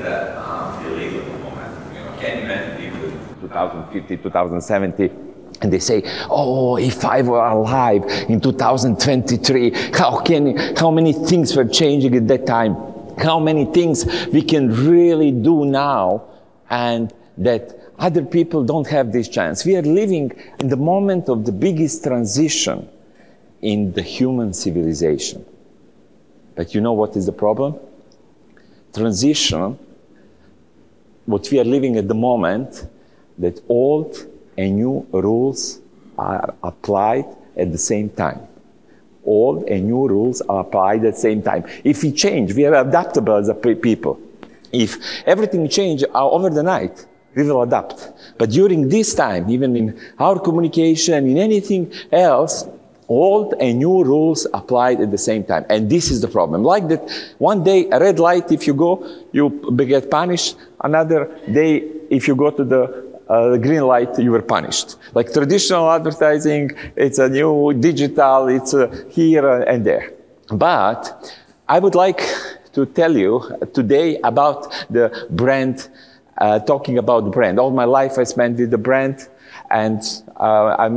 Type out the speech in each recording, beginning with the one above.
that illegal at the moment. You know, can you imagine people 2050, 2070, and they say, oh, if I were alive in 2023, how many things were changing at that time? How many things we can really do now, and that other people don't have this chance. We are living in the moment of the biggest transition in the human civilization. But you know what is the problem? Transition, what we are living at the moment, that old and new rules are applied at the same time. Old and new rules are applied at the same time. If we change, we are adaptable as a people. If everything changes over the night, we will adapt. But during this time, even in our communication, in anything else, old and new rules applied at the same time. And this is the problem. Like that, one day, a red light, if you go, you get punished. Another day, if you go to the green light, you were punished. Like traditional advertising, it's a new digital, it's here and there. But I would like to tell you today about the brand, talking about brand. All my life I spent with the brand, and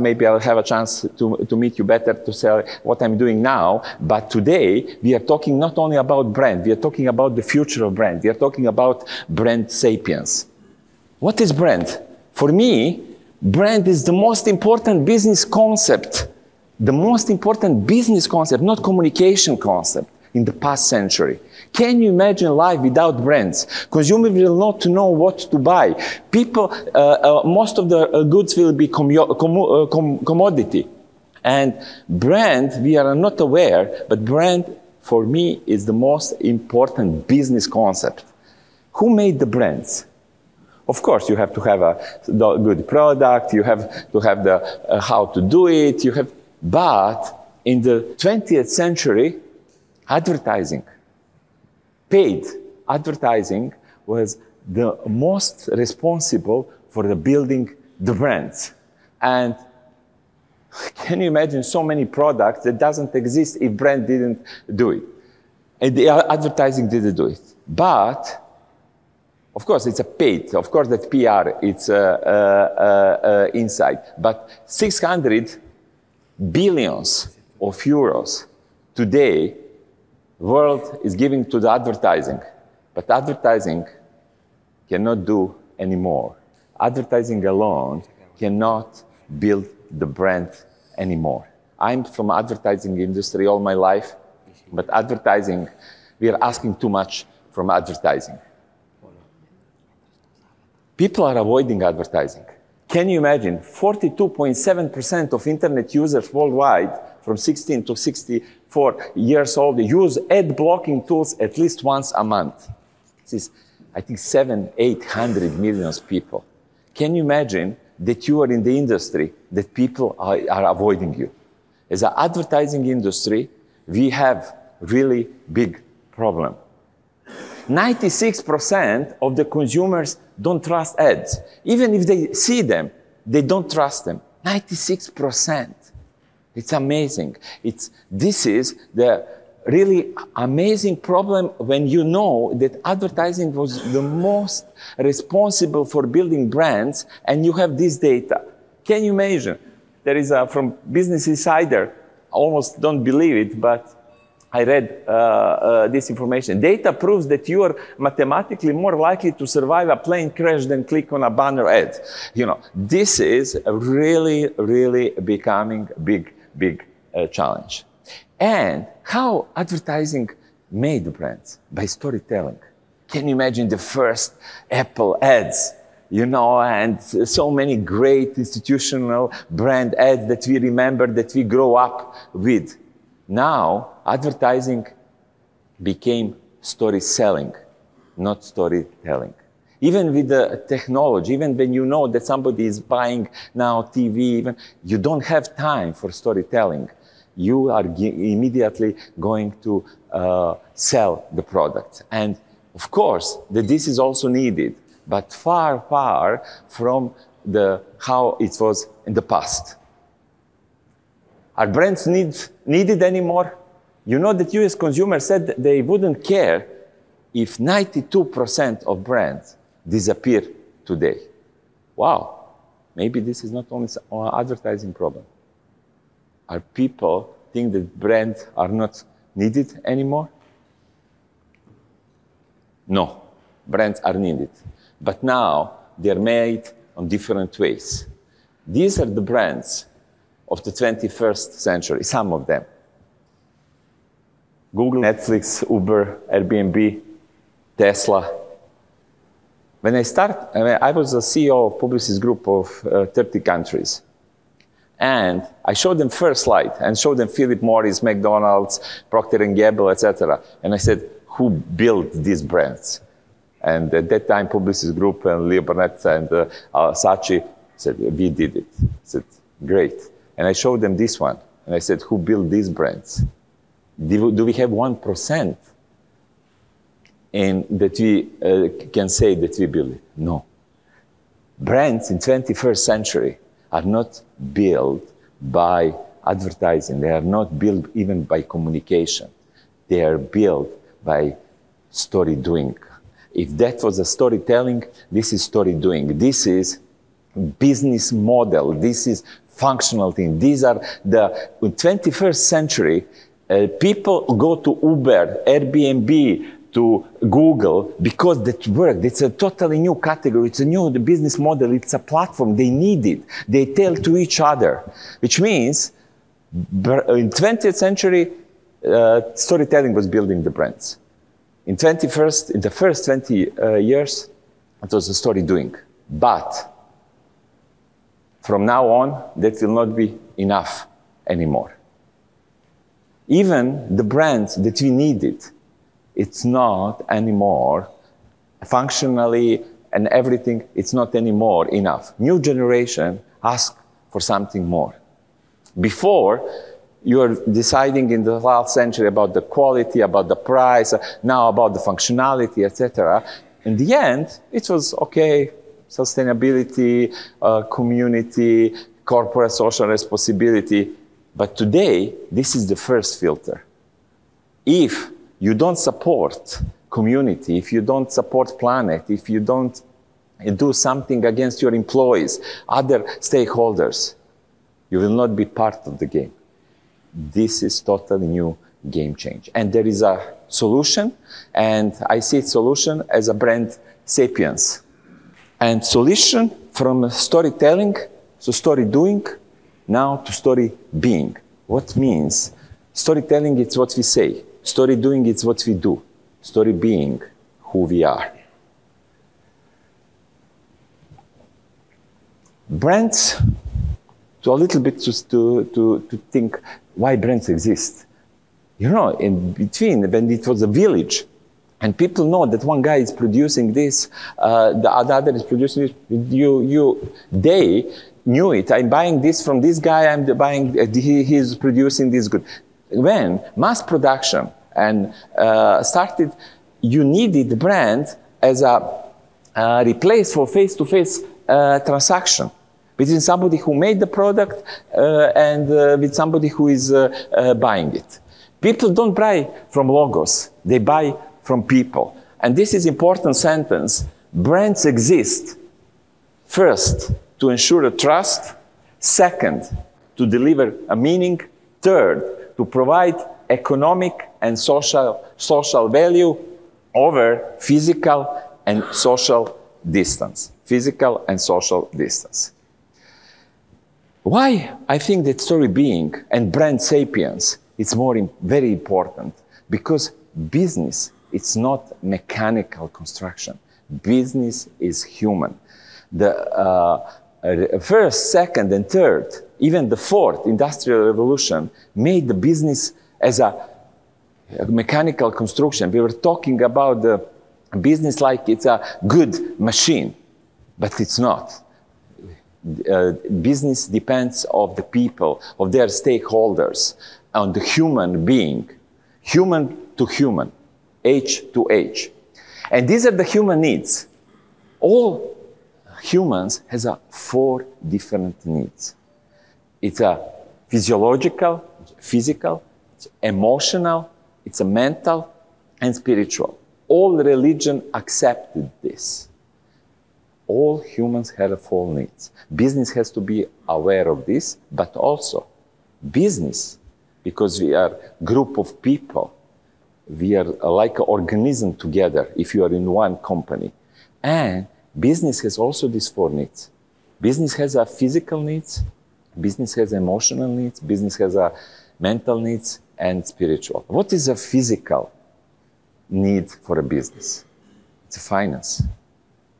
maybe I'll have a chance to meet you better to say what I'm doing now. But today we are talking not only about brand, we are talking about the future of brand. We are talking about brand Sapiens. What is brand? For me, brand is the most important business concept. The most important business concept, not communication concept, in the past century. Can you imagine life without brands? Consumers will not know what to buy. People, most of the goods will be commodity. And brand, we are not aware, but brand, for me, is the most important business concept. Who made the brands? Of course, you have to have a good product, you have to have the how to do it, but in the 20th century, advertising, paid advertising, was the most responsible for the building the brands. And can you imagine so many products that doesn't exist if brand didn't do it? And the advertising didn't do it. But of course, it's a paid. Of course, that PR, it's inside. But 600 billions of euros today, world is giving to the advertising. But advertising cannot do anymore. Advertising alone cannot build the brand anymore. I'm from advertising industry all my life, but advertising, we are asking too much from advertising. People are avoiding advertising. Can you imagine? 42.7% of internet users worldwide from 16 to 64 years old use ad blocking tools at least once a month. This is, I think, 800 million people. Can you imagine that you are in the industry that people are avoiding you? As an advertising industry, we have really big problem. 96% of the consumers don't trust ads. Even if they see them, they don't trust them. 96%. It's amazing. This is the really amazing problem when you know that advertising was the most responsible for building brands, and you have this data. Can you imagine? There is from Business Insider, I almost don't believe it, but I read this information. Data proves that you are mathematically more likely to survive a plane crash than click on a banner ad. You know, this is really, really becoming a big challenge. And how advertising made the brands? By storytelling. Can you imagine the first Apple ads? You know, and so many great institutional brand ads that we remember, that we grow up with. Now, advertising became story selling, not storytelling. Even with the technology, even when you know that somebody is buying now TV, even, you don't have time for storytelling. You are immediately going to sell the product. And of course, this is also needed, but far, far from how it was in the past. Are brands needed anymore? You know that US consumers said that they wouldn't care if 92% of brands disappear today, wow, maybe this is not only an advertising problem. Are people think that brands are not needed anymore? No, brands are needed. But now they're made on different ways. These are the brands of the 21st century, some of them. Google, Netflix, Uber, Airbnb, Tesla. When I was a CEO of Publicis Group of 30 countries. And I showed them first slide and showed them Philip Morris, McDonald's, Procter & Gamble, etc. And I said, who built these brands? And at that time, Publicis Group and Leo Burnett and Saatchi said, we did it. I said, great. And I showed them this one. And I said, who built these brands? Do we have 1% in that we can say that we build it? No. Brands in 21st century are not built by advertising. They are not built even by communication. They are built by story doing. If that was a storytelling, this is story doing. This is business model. This is functional thing. These are the 21st century. People go to Uber, Airbnb, to Google because that worked. It's a totally new category. It's a new business model. It's a platform. They need it. They tell to each other, which means in 20th century, storytelling was building the brands. In the first 20 years, it was a story doing. But from now on, that will not be enough anymore. Even the brands that we needed, it's not anymore functionally and everything, it's not anymore enough. New generation asks for something more. Before, you were deciding in the last century about the quality, about the price, now about the functionality, etc. In the end, it was okay, sustainability, community, corporate social responsibility. But today, this is the first filter. If you don't support community, if you don't support planet, if you don't do something against your employees, other stakeholders, you will not be part of the game. This is totally new game change. And there is a solution, and I see solution as a brand Sapiens. And solution from storytelling, so story doing, now to story being. What means? Storytelling, it's what we say. Story doing, it's what we do. Story being, who we are. Brands, to a little bit just to think why brands exist. You know, in between, when it was a village, and people know that one guy is producing this, the other is producing this, they knew it. I'm buying this from this guy, I'm buying, he's producing this good. When mass production and started, you needed the brand as a replace for face-to-face transaction between somebody who made the product and with somebody who is buying it. People don't buy from logos, they buy from people. And this is important sentence. Brands exist, first, to ensure a trust, second, to deliver a meaning, third, to provide economic and social value over physical and social distance. Physical and social distance. Why I think that story being and brand sapiens is very important? Because business, it's not mechanical construction. Business is human. The first, second, and third, even the fourth industrial revolution made the business as a mechanical construction. We were talking about the business like it's a good machine, but it's not. Business depends on the people, of their stakeholders, on the human being, human to human, age to age. And these are the human needs. All humans has 4 different needs. It's a physiological, physical, it's emotional, it's a mental, and spiritual. all religion accepted this. All humans have full needs. Business has to be aware of this, but also business, because we are a group of people, we are like an organism together if you are in one company. And business has also these four needs. Business has a physical needs, business has emotional needs, business has a mental needs, and spiritual. What is a physical need for a business? It's a finance.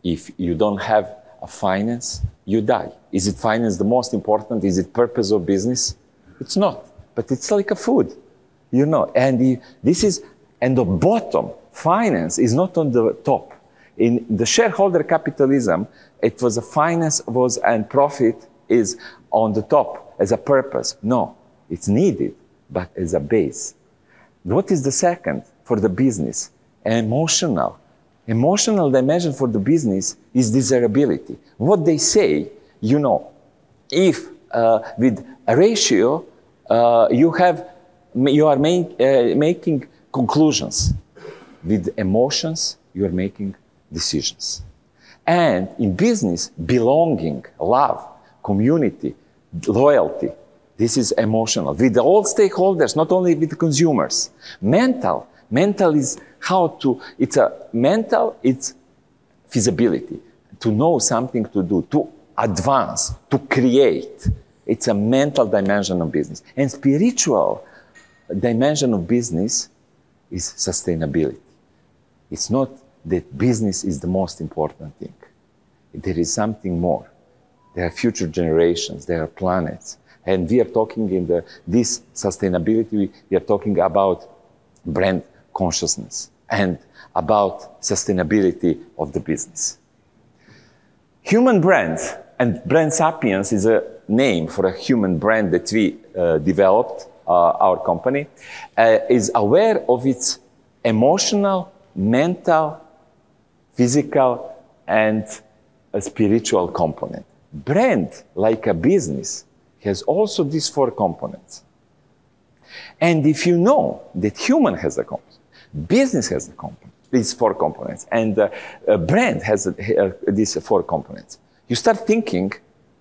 If you don't have a finance, you die. Is it finance the most important? Is it purpose of business? It's not, but it's like a food, you know. And this is, and the bottom, finance is not on the top. In the shareholder capitalism, it was a finance was and profit is on the top as a purpose. No, it's needed, but as a base. What is the second for the business? Emotional. Emotional dimension for the business is desirability. What they say, you know, if with a ratio, you are making conclusions. With emotions, you are making decisions. And in business, belonging, love, community, loyalty, this is emotional. With all stakeholders, not only with the consumers. Mental is how to, it's feasibility. To know something to do, to advance, to create. It's a mental dimension of business. And spiritual dimension of business is sustainability. It's not that business is the most important thing. There is something more. There are future generations, there are planets. And we are talking in this sustainability, we are talking about brand consciousness and about sustainability of the business. Human brands, and brand Sapiens is a name for a human brand that we developed, our company, is aware of its emotional, mental, physical, and a spiritual component. Brand, like a business, has also these four components. And if you know that human has a component, business has a component, these four components, and brand has these four components, you start thinking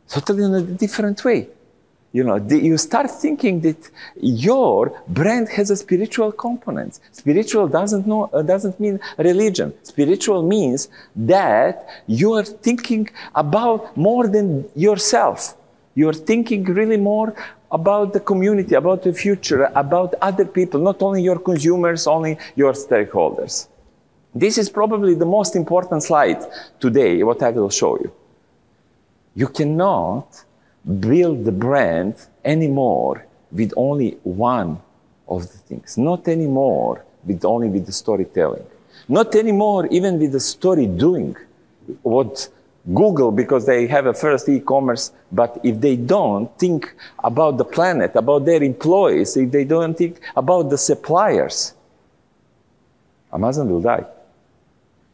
totally in a different way. You know, you start thinking that your brand has a spiritual component. Spiritual doesn't mean religion. Spiritual means that you are thinking about more than yourself. You are thinking really more about the community, about the future, about other people, not only your consumers, only your stakeholders. This is probably the most important slide today, what I will show you. You cannot build the brand anymore with only one of the things. Not anymore only with the storytelling. Not anymore even with the story doing. What Google, because they have a first e-commerce, but if they don't think about the planet, about their employees, if they don't think about the suppliers, Amazon will die.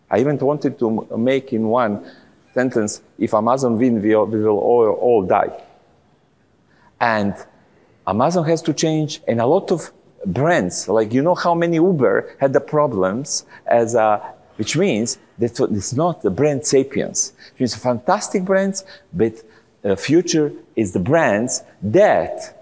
I even wanted to make in one sentence, if Amazon wins, we will all die. And Amazon has to change, and a lot of brands, like you know how many Uber had the problems, which means that it's not the brand Sapiens. It's fantastic brands, but the future is the brands that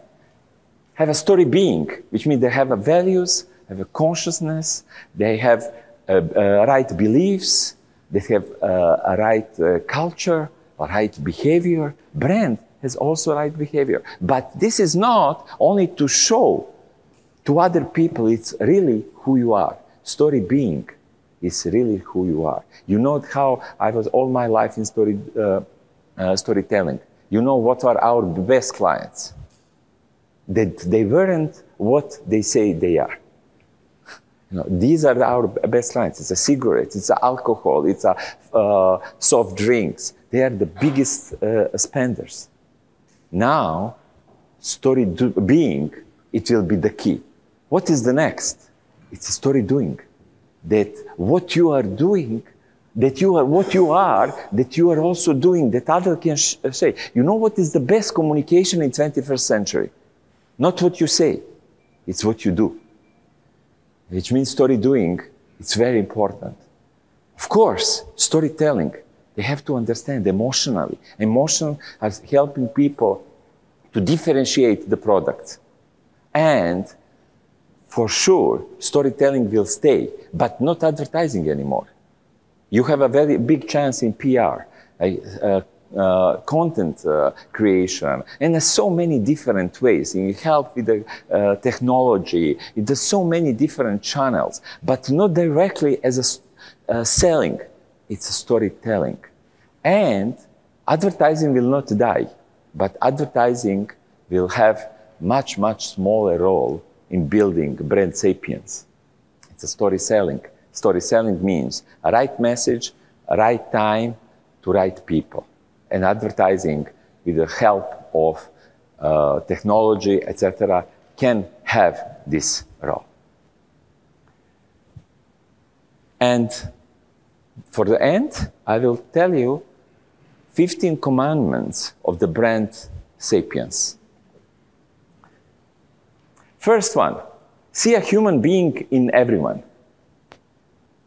have a story being, which means they have a values, have a consciousness, they have right beliefs, they have a right culture, a right behavior. Brand has also right behavior. But this is not only to show to other people, it's really who you are. Story being is really who you are. You know how I was all my life in storytelling. You know what are our best clients? That they weren't what they say they are. You know, these are our best clients. It's a cigarette, it's alcohol, it's soft drinks. They are the biggest spenders. Now, story being, it will be the key. What is the next? It's story doing. That what you are doing, that you are what you are, that you are also doing, that others can say. You know what is the best communication in 21st century? Not what you say, it's what you do. Which means story doing It's very important. Of course, storytelling, they have to understand emotionally. Emotion is helping people to differentiate the product. And for sure, storytelling will stay, but not advertising anymore. You have a very big chance in PR, content creation, and there's so many different ways. You help with the technology. There's so many different channels, but not directly as a selling. It's a storytelling. And advertising will not die, but advertising will have much, much smaller role in building brand sapiens. It's a story selling. Story selling means a right message, a right time to right people. And advertising, with the help of technology, etc., can have this role. And for the end, I will tell you 15 commandments of the brand sapiens. First one, see a human being in everyone.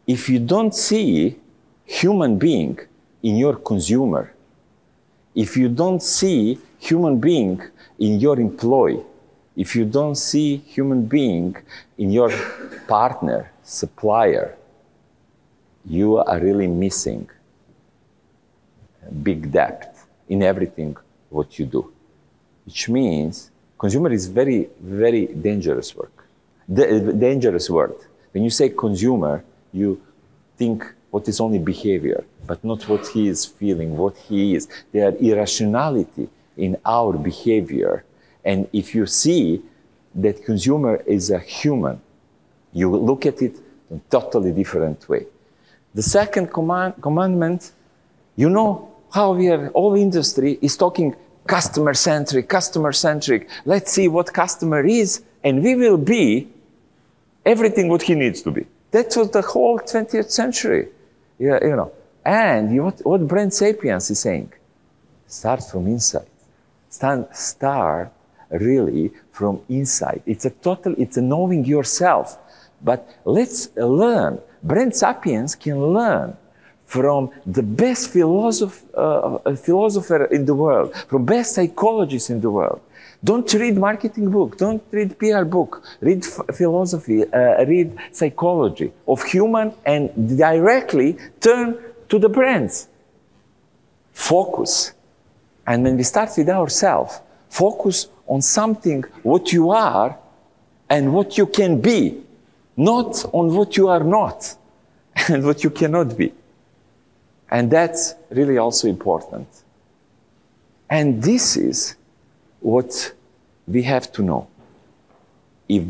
If you don't see human being in your consumer, if you don't see human being in your employee, if you don't see human being in your partner, supplier, you are really missing big depth in everything what you do. Which means consumer is very, very dangerous work. Dangerous word. When you say consumer, you think what is only behavior, but not what he is feeling, what he is. There are irrationality in our behavior. And if you see that consumer is a human, you look at it in a totally different way. The second commandment, you know how we are, all industry is talking customer-centric, customer-centric. Let's see what customer is, and we will be everything what he needs to be. That was the whole 20th century, you know. And what brand sapiens is saying? Start from inside. Start really from inside. It's a knowing yourself. But let's learn. Brand sapiens can learn from the best philosopher in the world, from best psychologists in the world. Don't read marketing book, don't read PR book, read philosophy, read psychology of human and directly turn to the brands. Focus. And when we start with ourselves, focus on something what you are and what you can be, not on what you are not and what you cannot be. And that's really also important. And this is what we have to know. If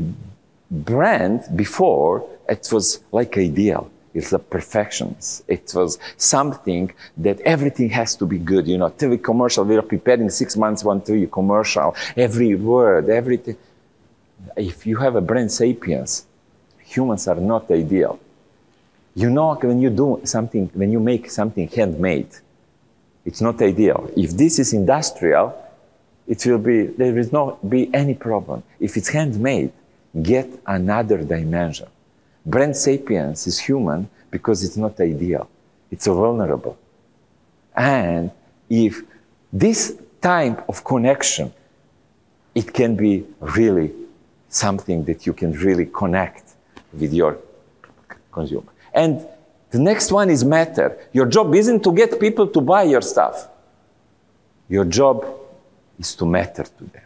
brand before, it was like ideal. It's a perfections. It was something that everything has to be good. You know, TV commercial, we are preparing 6 months, one TV commercial, every word, everything. If you have a brand sapiens, humans are not ideal. You know, when you do something, when you make something handmade, it's not ideal. If this is industrial, it will be, there will not be any problem. If it's handmade, get another dimension. Brand sapiens is human because it's not ideal. It's vulnerable. And if this type of connection, it can be really something that you can really connect with your consumer. And the next one is matter. Your job isn't to get people to buy your stuff. Your job is to matter to them.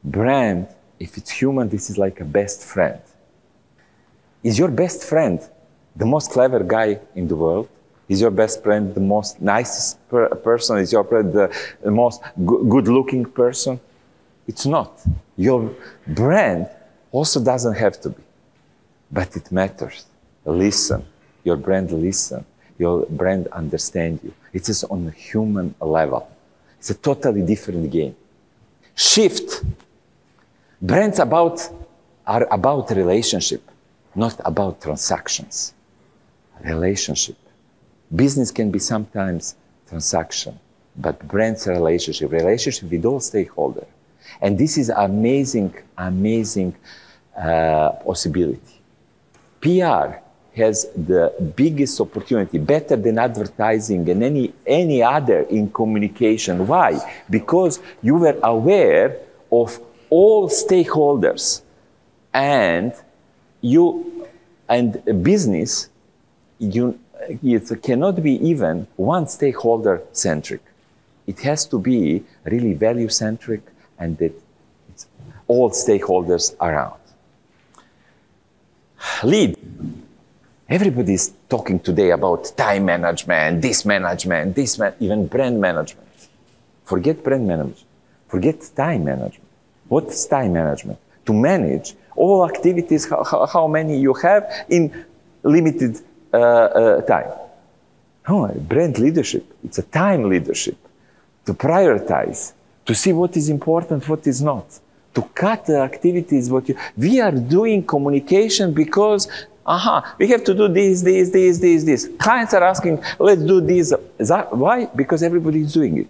Brand, if it's human, this is like a best friend. Is your best friend the most clever guy in the world? Is your best friend the most nicest person? Is your friend the most good-looking person? It's not. Your brand also doesn't have to be. But it matters. Listen. Your brand listen. Your brand understand you. It is on a human level. It's a totally different game. Shift. Brands are about relationship, not about transactions. Relationship. Business can be sometimes transaction, but brands relationship with all stakeholders. And this is amazing, amazing possibility. PR has the biggest opportunity, better than advertising and any other in communication. Why? Because you were aware of all stakeholders, and business, it cannot be even one stakeholder centric. It has to be really value centric, and that it's all stakeholders around. Lead. Everybody is talking today about time management, even brand management. Forget brand management. Forget time management. What's time management? To manage all activities, how many you have in limited time. No, brand leadership. It's a time leadership. To prioritize, to see what is important, what is not. To cut the activities, we are doing communication because we have to do this. Clients are asking, let's do this. Why? Because everybody is doing it.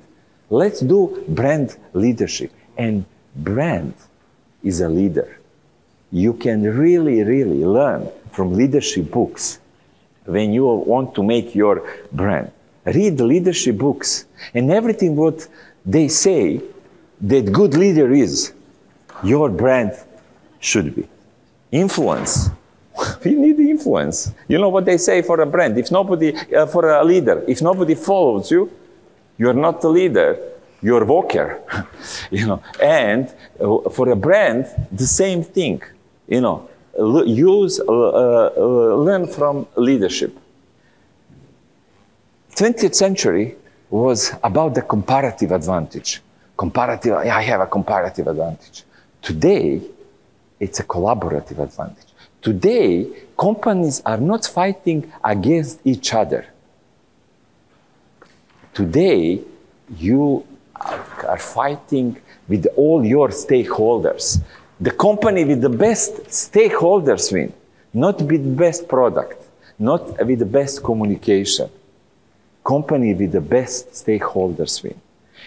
Let's do brand leadership. And brand is a leader. You can really, really learn from leadership books when you want to make your brand. Read leadership books, and everything what they say that good leader is, your brand should be. Influence. We need influence. You know what they say for a brand? If nobody, for a leader, if nobody follows you, you're not a leader, you're a walker. And for a brand, the same thing. Learn from leadership. 20th century was about the comparative advantage. I have a comparative advantage. Today, it's a collaborative advantage. Today, companies are not fighting against each other. Today, you are fighting with all your stakeholders. The company with the best stakeholders win, not with the best product, not with the best communication. Company with the best stakeholders win.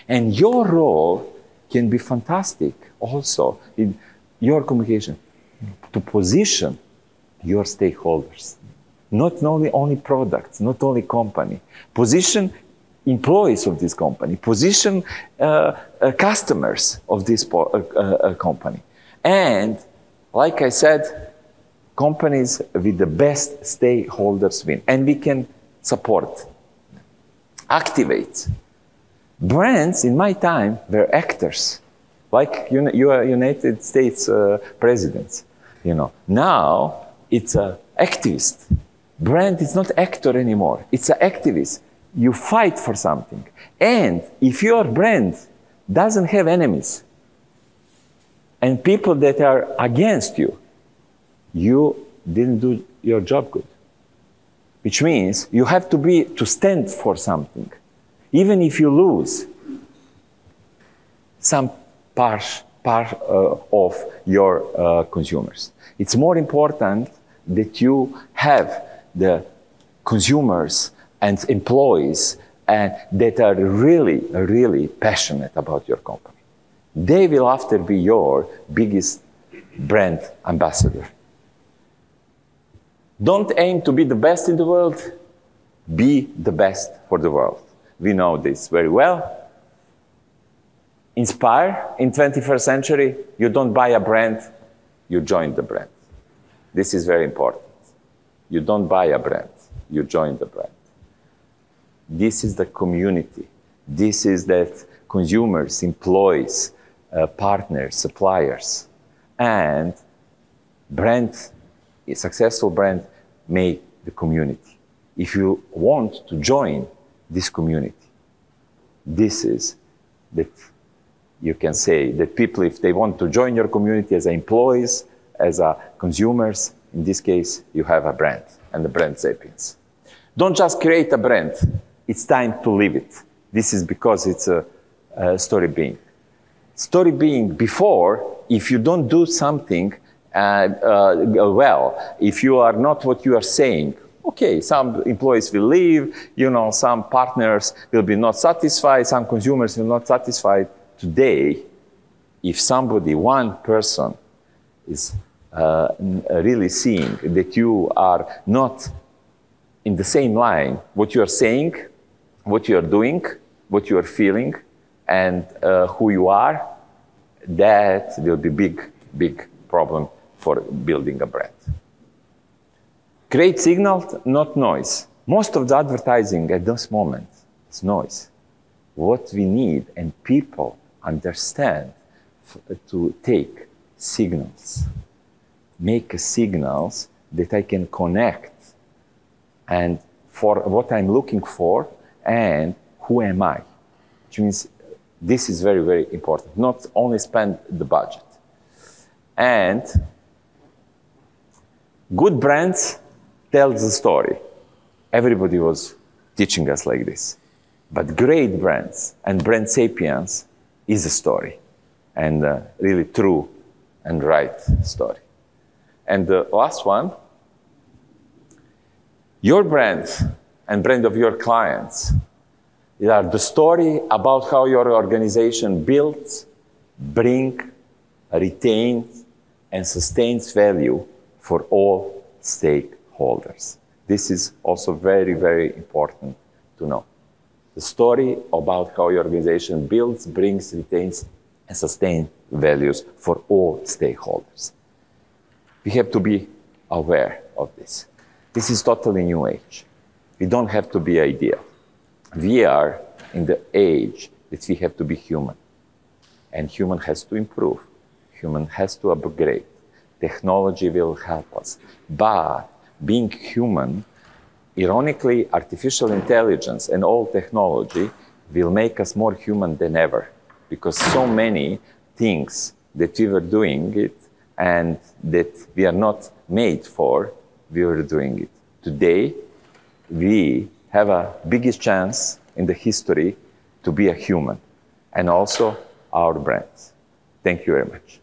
And your role can be fantastic also in your communication, to position your stakeholders. Not only products, not only company. Position employees of this company. Position customers of this company. And like I said, companies with the best stakeholders win. And we can support, activate. Brands in my time were actors, like you are United States presidents. Now it's an activist. Brand is not actor anymore. It's an activist. You fight for something. And if your brand doesn't have enemies and people that are against you, you didn't do your job good. Which means you have to stand for something. Even if you lose some part of your consumers. It's more important that you have the consumers and employees that are really, really passionate about your company. They will after be your biggest brand ambassador. Don't aim to be the best in the world, be the best for the world. We know this very well. Inspire in 21st century, you don't buy a brand, you join the brand. This is very important. You don't buy a brand, you join the brand. This is the community. This is that consumers, employees, partners, suppliers. And brand, a successful brand, make the community. If you want to join this community, this is that you can say that people, if they want to join your community as employees, as consumers, in this case, you have a brand, and the brand Sapiens. Don't just create a brand. It's time to live it. This is because it's a story being. Story being before, if you don't do something well, if you are not what you are saying, okay, some employees will leave, some partners will be not satisfied, some consumers will not satisfied. Today, if somebody, one person, is really seeing that you are not in the same line, what you are saying, what you are doing, what you are feeling, and who you are, that will be big problem for building a brand. Create signal, not noise. Most of the advertising at this moment is noise. What we need, and people understand, to take signals. Make signals that I can connect and for what I'm looking for and who am I. Which means this is very, very important. Not only spend the budget. And good brands tells the story. Everybody was teaching us like this. But great brands and brand Sapiens is a story. And really true and right story. And the last one, your brands and brand of your clients are the story about how your organization builds, brings, retains, and sustains value for all stakeholders. This is also very, very important to know. The story about how your organization builds, brings, retains, and sustains values for all stakeholders. We have to be aware of this. This is totally new age. We don't have to be ideal. We are in the age that we have to be human. And human has to improve. Human has to upgrade. Technology will help us. But being human, ironically, artificial intelligence and all technology will make us more human than ever. Because so many things that we were doing it and that we are not made for, we were doing it. Today, we have a biggest chance in the history to be a human, and also our brands. Thank you very much.